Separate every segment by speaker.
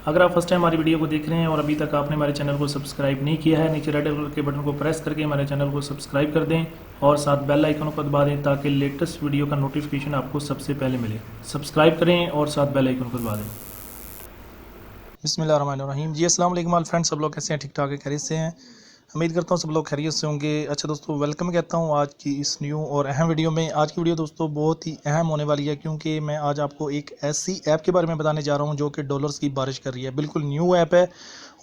Speaker 1: अगर आप first time हमारी वीडियो को देख रहे हैं और अभी तक आपने हमारे चैनल को सब्सक्राइब नहीं किया है, नीचे रेड कलर के बटन को प्रेस करके हमारे चैनल को सब्सक्राइब कर दें और साथ बेल आइकन को दबा दें ताकि लेटेस्ट वीडियो का नोटिफिकेशन आपको सबसे पहले मिले। सब्सक्राइब करें और साथ बेल आइकन को दबा दें।
Speaker 2: बिस्मिल्लाहिर्रहमानिर्रहीम जी, अस्सलाम वालेकुम ऑल फ्रेंड्स। सब लोग कैसे हैं? ठीक ठाक है, खैरियत से हैं। उम्मीद करता हूँ सब लोग खैरियत से होंगे। अच्छा दोस्तों, वेलकम कहता हूँ आज की इस न्यू और अहम वीडियो में। आज की वीडियो दोस्तों बहुत ही अहम होने वाली है, क्योंकि मैं आज आपको एक ऐसी ऐप के बारे में बताने जा रहा हूँ जो कि डॉलर्स की बारिश कर रही है। बिल्कुल न्यू ऐप है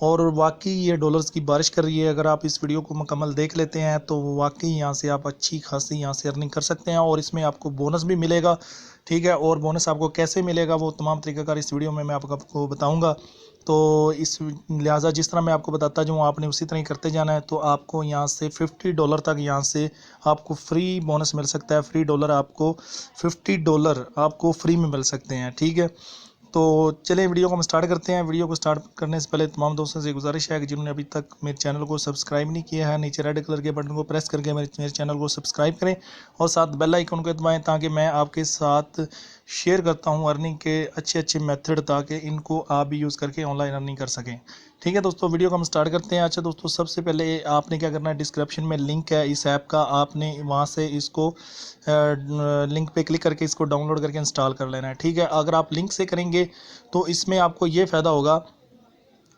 Speaker 2: और वाकई ये डॉलर्स की बारिश कर रही है। अगर आप इस वीडियो को मुकम्मल देख लेते हैं तो वाकई यहाँ से आप अच्छी खासी यहाँ से अर्निंग कर सकते हैं और इसमें आपको बोनस भी मिलेगा। ठीक है, और बोनस आपको कैसे मिलेगा वो तमाम तरीक़ाकार इस वीडियो में मैं आपको बताऊँगा। तो इस लिहाजा जिस तरह मैं आपको बताता जाऊँ आपने उसी तरह ही करते जाना है। तो आपको यहाँ से $50 तक यहाँ से आपको फ्री बोनस मिल सकता है। $50 आपको फ्री में मिल सकते हैं। ठीक है, तो चलिए वीडियो को हम स्टार्ट करते हैं। वीडियो को स्टार्ट करने से पहले तमाम दोस्तों से गुजारिश है कि जिन्होंने अभी तक मेरे चैनल को सब्सक्राइब नहीं किया है, नीचे रेड कलर के बटन को प्रेस करके मेरे चैनल को सब्सक्राइब करें और साथ बेल आइकन को दबाएं ताकि मैं आपके साथ शेयर करता हूं अर्निंग के अच्छे अच्छे मेथड, ताकि इनको आप भी यूज़ करके ऑनलाइन अर्निंग कर सकें। ठीक है दोस्तों, वीडियो को हम स्टार्ट करते हैं। अच्छा दोस्तों, सबसे पहले आपने क्या करना है, डिस्क्रिप्शन में लिंक है इस ऐप का, आपने वहाँ से इसको लिंक पे क्लिक करके इसको डाउनलोड करके इंस्टॉल कर लेना है। ठीक है, अगर आप लिंक से करेंगे तो इसमें आपको ये फ़ायदा होगा,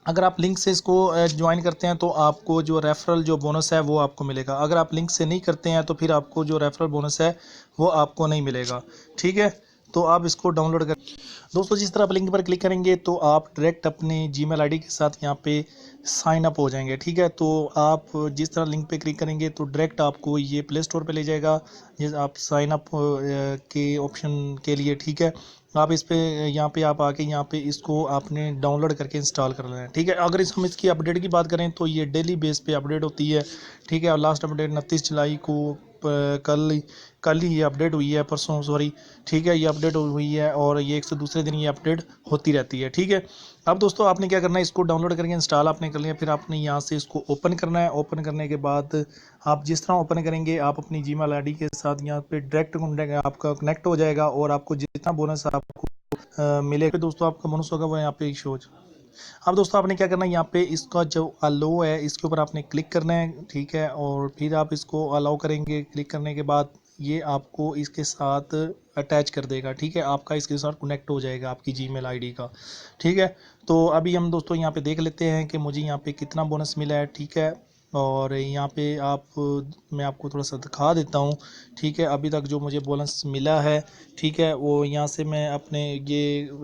Speaker 2: अगर आप लिंक से इसको ज्वाइन करते हैं तो आपको जो रेफरल जो बोनस है वो आपको मिलेगा। अगर आप लिंक से नहीं करते हैं तो फिर आपको जो रेफरल बोनस है वो आपको नहीं मिलेगा। ठीक है, तो आप इसको डाउनलोड कर दोस्तों, जिस तरह आप लिंक पर क्लिक करेंगे तो आप डायरेक्ट अपने जीमेल आईडी के साथ यहाँ पे साइन अप हो जाएंगे। ठीक है, तो आप जिस तरह लिंक पे क्लिक करेंगे तो डायरेक्ट आपको ये प्ले स्टोर पे ले जाएगा, जिस आप साइन अप के ऑप्शन के लिए। ठीक है, आप इस पे यहाँ पे आप आके यहाँ पे इसको आपने डाउनलोड करके इंस्टॉल कर लेना है। ठीक है, अगर हम इसकी अपडेट की बात करें तो ये डेली बेस पे अपडेट होती है। ठीक है, और लास्ट अपडेट 29 जुलाई को कल ही ये अपडेट हुई है, परसों सॉरी। ठीक है, ये अपडेट हुई है और ये एक से दूसरे दिन ये अपडेट होती रहती है। ठीक है, अब दोस्तों आपने क्या करना है, इसको डाउनलोड करके इंस्टॉल आपने कर लिया, फिर आपने यहाँ से इसको ओपन करना है। ओपन करने के बाद आप जिस तरह ओपन करेंगे आप अपनी जीमेल आईडी के साथ यहाँ पे डायरेक्ट आपका कनेक्ट हो जाएगा और आपको जितना बोनस आपको मिलेगा दोस्तों, आपका बोनस होगा वो यहाँ पे शो। अब दोस्तों आपने क्या करना है, यहाँ पे इसका जो अलाउ है इसके ऊपर आपने क्लिक करना है। ठीक है, और फिर आप इसको अलाउ करेंगे। क्लिक करने के बाद ये आपको इसके साथ अटैच कर देगा। ठीक है, आपका इसके साथ कनेक्ट हो जाएगा आपकी जीमेल आईडी का। ठीक है, तो अभी हम दोस्तों यहाँ पे देख लेते हैं कि मुझे यहाँ पे कितना बोनस मिला है। ठीक है, और यहाँ पे मैं आपको थोड़ा सा दिखा देता हूँ। ठीक है, अभी तक जो मुझे बोनस मिला है, ठीक है, वो यहाँ से मैं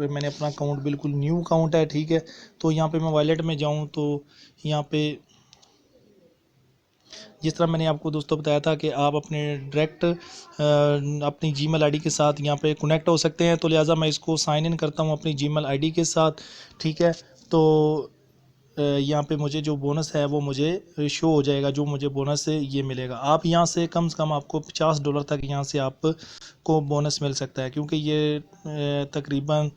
Speaker 2: मैंने अपना अकाउंट बिल्कुल न्यू अकाउंट है। ठीक है, तो यहाँ पे मैं वॉलेट में जाऊँ तो यहाँ पे जिस तरह मैंने आपको दोस्तों बताया था कि आप अपने डायरेक्ट अपनी जीमेल आईडी के साथ यहाँ पे कनेक्ट हो सकते हैं, तो लिहाजा मैं इसको साइन इन करता हूँ अपनी जीमेल आईडी के साथ। ठीक है, तो यहाँ पे मुझे जो बोनस है वो मुझे शो हो जाएगा, जो मुझे बोनस है ये मिलेगा। आप यहाँ से कम आपको $50 तक यहाँ से आपको बोनस मिल सकता है, क्योंकि ये तकरीबन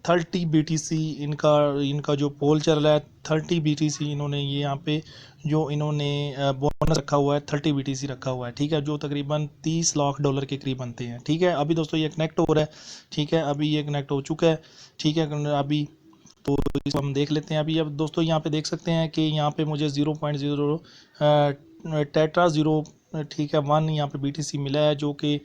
Speaker 2: 30 BTC इनका जो पोल चल रहा है। 30 BTC इन्होंने ये यहाँ पे जो इन्होंने बोनस रखा हुआ है 30 BTC रखा हुआ है। ठीक है, जो तकरीबन $30 लाख के करीब बनते हैं। ठीक है, अभी दोस्तों ये कनेक्ट हो रहा है। ठीक है, अभी ये कनेक्ट हो चुका है। ठीक है, अभी तो इसको हम देख लेते हैं। अभी अब दोस्तों यहाँ पे देख सकते हैं कि यहाँ पे मुझे 0.0 टेट्रा 0 ठीक है 1 यहाँ पे BTC मिला है, जो कि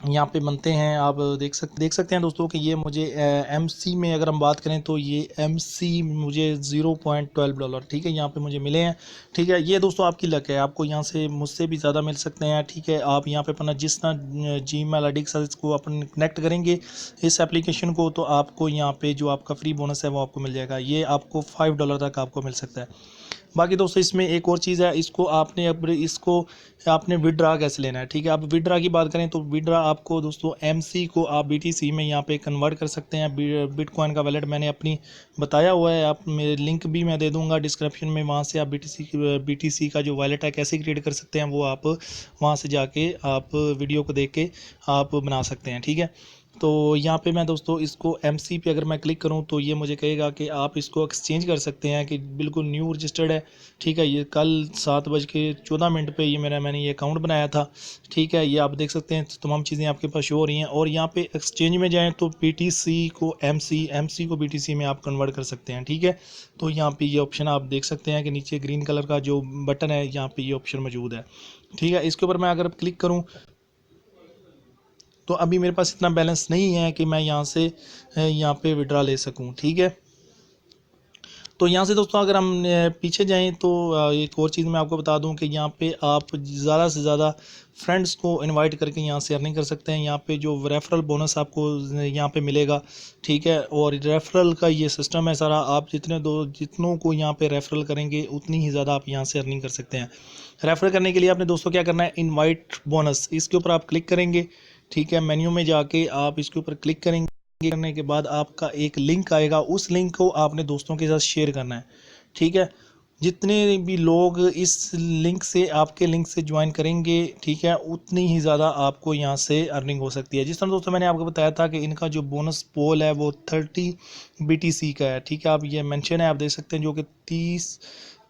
Speaker 2: यहाँ पे बनते हैं। आप देख सकते हैं दोस्तों कि ये मुझे MC में अगर हम बात करें तो ये MC मुझे $0.12 ठीक है यहाँ पे मुझे मिले हैं। ठीक है, ये दोस्तों आपकी लक है, आपको यहाँ से मुझसे भी ज़्यादा मिल सकते हैं। ठीक है, आप यहाँ पे अपना जिस ना जीमेल आईडी के साथ इसको अपन कनेक्ट करेंगे इस एप्लीकेशन को, तो आपको यहाँ पे जो आपका फ्री बोनस है वो आपको मिल जाएगा। ये आपको $5 तक आपको मिल सकता है। बाकी दोस्तों इसमें एक और चीज़ है, इसको आपने विड्रा कैसे लेना है। ठीक है, आप विड्रा की बात करें तो विड्रा आपको दोस्तों MC को आप BTC में यहाँ पे कन्वर्ट कर सकते हैं। बिटकॉइन का वैलेट मैंने अपनी बताया हुआ है, आप मेरे लिंक भी मैं दे दूंगा डिस्क्रिप्शन में, वहाँ से आप BTC का जो वैलेट है कैसे क्रिएट कर सकते हैं वो आप वहाँ से जाके आप वीडियो को देख के आप बना सकते हैं। ठीक है, तो यहाँ पे मैं दोस्तों इसको MC पे अगर मैं क्लिक करूँ तो ये मुझे कहेगा कि आप इसको एक्सचेंज कर सकते हैं, कि बिल्कुल न्यू रजिस्टर्ड है। ठीक है, ये कल 7:14 पे मैंने ये अकाउंट बनाया था। ठीक है, ये आप देख सकते हैं तमाम चीज़ें आपके पास शो हो रही हैं। और यहाँ पे एक्सचेंज में जाएँ तो BTC को MC को BTC में आप कन्वर्ट कर सकते हैं। ठीक है, तो यहाँ पे ये ऑप्शन आप देख सकते हैं कि नीचे ग्रीन कलर का जो बटन है यहाँ पे ये ऑप्शन मौजूद है। ठीक है, इसके ऊपर मैं अगर क्लिक करूँ तो अभी मेरे पास इतना बैलेंस नहीं है कि मैं यहाँ से यहाँ पे विड्रा ले सकूँ। ठीक है, तो यहाँ से दोस्तों अगर हम पीछे जाएं तो एक और चीज़ मैं आपको बता दूं कि यहाँ पे आप ज़्यादा से ज़्यादा फ्रेंड्स को इनवाइट करके यहाँ से अर्निंग कर सकते हैं। यहाँ पे जो रेफरल बोनस आपको यहाँ पे मिलेगा। ठीक है, और रेफरल का ये सिस्टम है सारा, आप जितनों को यहाँ पे रेफरल करेंगे उतनी ही ज़्यादा आप यहाँ से अर्निंग कर सकते हैं। रेफर करने के लिए आपने दोस्तों क्या करना है, इन्वाइट बोनस, इसके ऊपर आप क्लिक करेंगे। ठीक है, मेन्यू में जाके आप इसके ऊपर क्लिक करेंगे। करने के बाद आपका एक लिंक आएगा, उस लिंक को आपने दोस्तों के साथ शेयर करना है। ठीक है, जितने भी लोग इस लिंक से आपके लिंक से ज्वाइन करेंगे, ठीक है, उतनी ही ज़्यादा आपको यहाँ से अर्निंग हो सकती है। जिस तरह दोस्तों मैंने आपको बताया था कि इनका जो बोनस पोल है वो 30 BTC का है। ठीक है, आप ये मेंशन है, आप देख सकते हैं, जो कि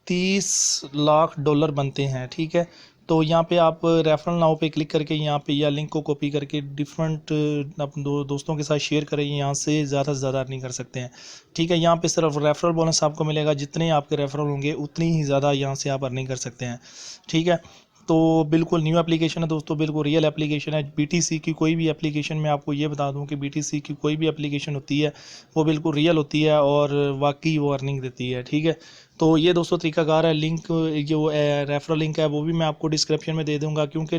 Speaker 2: 30 लाख डॉलर बनते हैं। ठीक है, तो यहाँ पे आप रेफरल नाउ पे क्लिक करके यहाँ पे या लिंक को कॉपी करके डिफरेंट अपने दोस्तों के साथ शेयर करें, यहाँ से ज़्यादा से ज़्यादा अर्निंग कर सकते हैं। ठीक है, यहाँ पे सिर्फ रेफरल बोनस आपको मिलेगा, जितने आपके रेफरल होंगे उतनी ही ज़्यादा यहाँ से आप अर्निंग कर सकते हैं। ठीक है, तो बिल्कुल न्यू एप्लीकेशन है दोस्तों, बिल्कुल रियल एप्लीकेशन है। BTC की कोई भी एप्लीकेशन, मैं आपको ये बता दूं कि BTC की कोई भी एप्लीकेशन होती है वो बिल्कुल रियल होती है और वाकई वो अर्निंग देती है। ठीक है, तो ये दोस्तों तरीकाकार है। लिंक जो रेफरल लिंक है वो भी मैं आपको डिस्क्रिप्शन में दे दूंगा, क्योंकि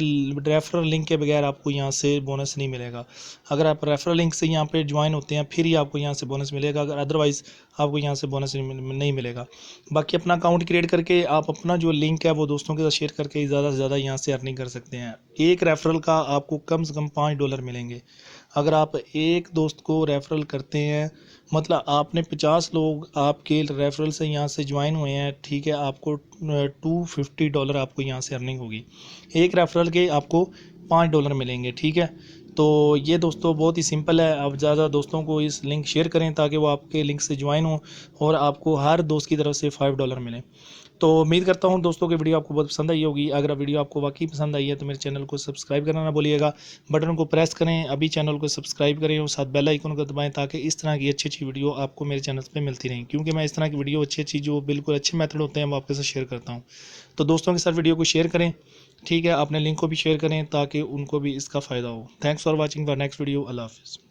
Speaker 2: रेफरल लिंक के बगैर आपको यहाँ से बोनस नहीं मिलेगा। अगर आप रेफरल लिंक से यहाँ पे ज्वाइन होते हैं फिर ही आपको यहाँ से बोनस मिलेगा, अगर अदरवाइज़ आपको यहाँ से बोनस नहीं मिलेगा। बाकी अपना अकाउंट क्रिएट करके आप अपना जो लिंक है वो दोस्तों के साथ शेयर करके ज़्यादा से ज़्यादा यहाँ से अर्निंग कर सकते हैं। एक रेफरल का आपको कम से कम $5 मिलेंगे। अगर आप एक दोस्त को रेफरल करते हैं, मतलब आपने 50 लोग आपके रेफरल से यहाँ से ज्वाइन हुए हैं। ठीक है, आपको $250 आपको यहाँ से अर्निंग होगी। एक रेफरल के आपको $5 मिलेंगे। ठीक है, तो ये दोस्तों बहुत ही सिंपल है। आप ज़्यादा दोस्तों को इस लिंक शेयर करें ताकि वो आपके लिंक से ज्वाइन हो और आपको हर दोस्त की तरफ से $5 मिले। तो उम्मीद करता हूँ दोस्तों की वीडियो आपको बहुत पसंद आई होगी। अगर वीडियो आपको वाकई पसंद आई है तो मेरे चैनल को सब्सक्राइब करना ना भूलिएगा। बटन को प्रेस करें, अभी चैनल को सब्सक्राइब करें और साथ बेल आइकन को दबाएं ताकि इस तरह की अच्छी अच्छी वीडियो आपको मेरे चैनल पे मिलती रहें, क्योंकि मैं इस तरह की वीडियो अच्छी जो बिल्कुल अच्छे मेथड होते हैं वो आपके साथ शेयर करता हूँ। तो दोस्तों के साथ वीडियो को शेयर करें। ठीक है, अपने लिंक को भी शेयर करें ताकि उनको भी इसका फ़ायदा हो। Thanks for watching for next video. अल्लाह हाफिज़।